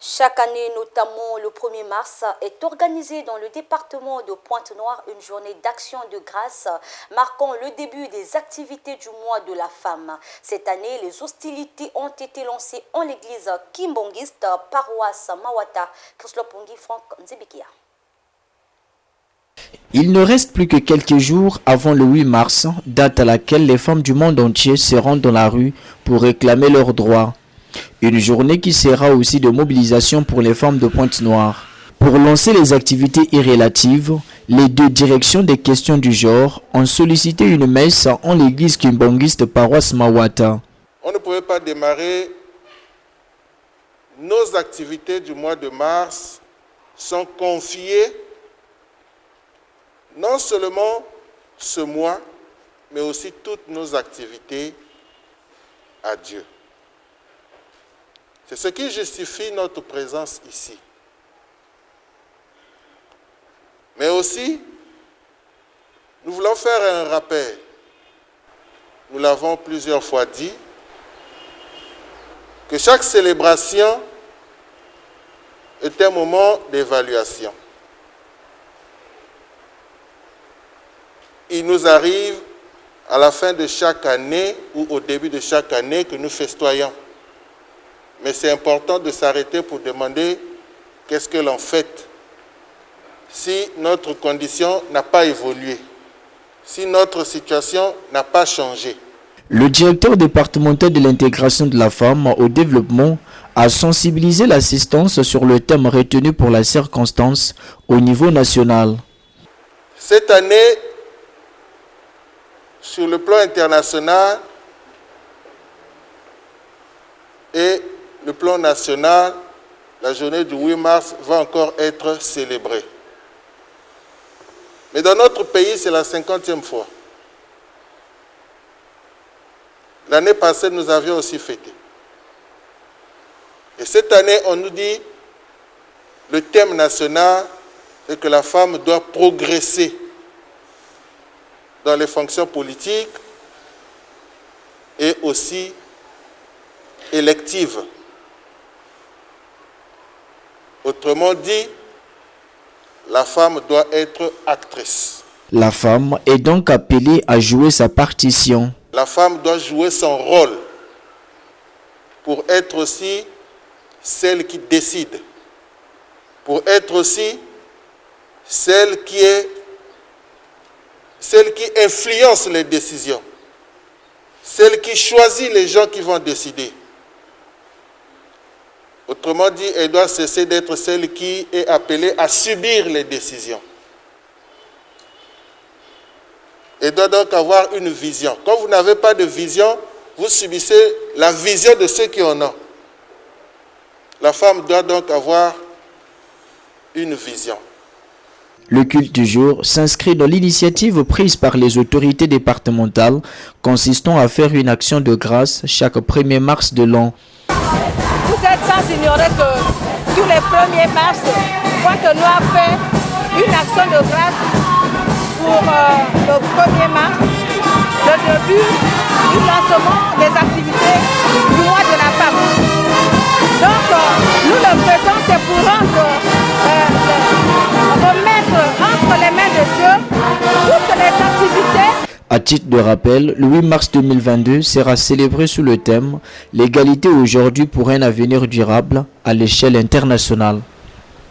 Chaque année, notamment le 1er mars, est organisée dans le département de Pointe-Noire une journée d'action de grâce marquant le début des activités du mois de la femme. Cette année, les hostilités ont été lancées en l'église kimbongiste, paroisse Mawata. Krislopongi Franck Nzibikia. Il ne reste plus que quelques jours avant le 8 mars, date à laquelle les femmes du monde entier se rendent dans la rue pour réclamer leurs droits. Une journée qui sera aussi de mobilisation pour les femmes de Pointe-Noire. Pour lancer les activités irrélatives, les deux directions des questions du genre ont sollicité une messe en l'église kimbongiste paroisse Mawata. On ne pouvait pas démarrer. Nos activités du mois de mars sont confiées non seulement ce mois, mais aussi toutes nos activités à Dieu. C'est ce qui justifie notre présence ici. Mais aussi, nous voulons faire un rappel. Nous l'avons plusieurs fois dit, que chaque célébration est un moment d'évaluation. Il nous arrive à la fin de chaque année ou au début de chaque année que nous festoyons. Mais c'est important de s'arrêter pour demander qu'est-ce que l'on fait si notre condition n'a pas évolué, si notre situation n'a pas changé. Le directeur départemental de l'intégration de la femme au développement a sensibilisé l'assistance sur le thème retenu pour la circonstance au niveau national. Cette année, sur le plan international et le plan national, la journée du 8 mars va encore être célébrée. Mais dans notre pays, c'est la 50e fois. L'année passée, nous avions aussi fêté. Et cette année, on nous dit, le thème national, c'est que la femme doit progresser dans les fonctions politiques et aussi électives. Autrement dit, la femme doit être actrice. La femme est donc appelée à jouer sa partition. La femme doit jouer son rôle pour être aussi celle qui décide, pour être aussi celle qui influence les décisions, celle qui choisit les gens qui vont décider. Autrement dit, elle doit cesser d'être celle qui est appelée à subir les décisions. Elle doit donc avoir une vision. Quand vous n'avez pas de vision, vous subissez la vision de ceux qui en ont. La femme doit donc avoir une vision. Le culte du jour s'inscrit dans l'initiative prise par les autorités départementales consistant à faire une action de grâce chaque 1er mars de l'an. Vous êtes sans ignorer que tous les 1er mars, Pointe-Noire fait une action de grâce pour le 1er mars, le début du lancement des activités du mois de la femme. Donc, nous le faisons, c'est pour remettre entre les mains de Dieu toutes les activités. À titre de rappel, le 8 mars 2022 sera célébré sous le thème « L'égalité aujourd'hui pour un avenir durable » à l'échelle internationale.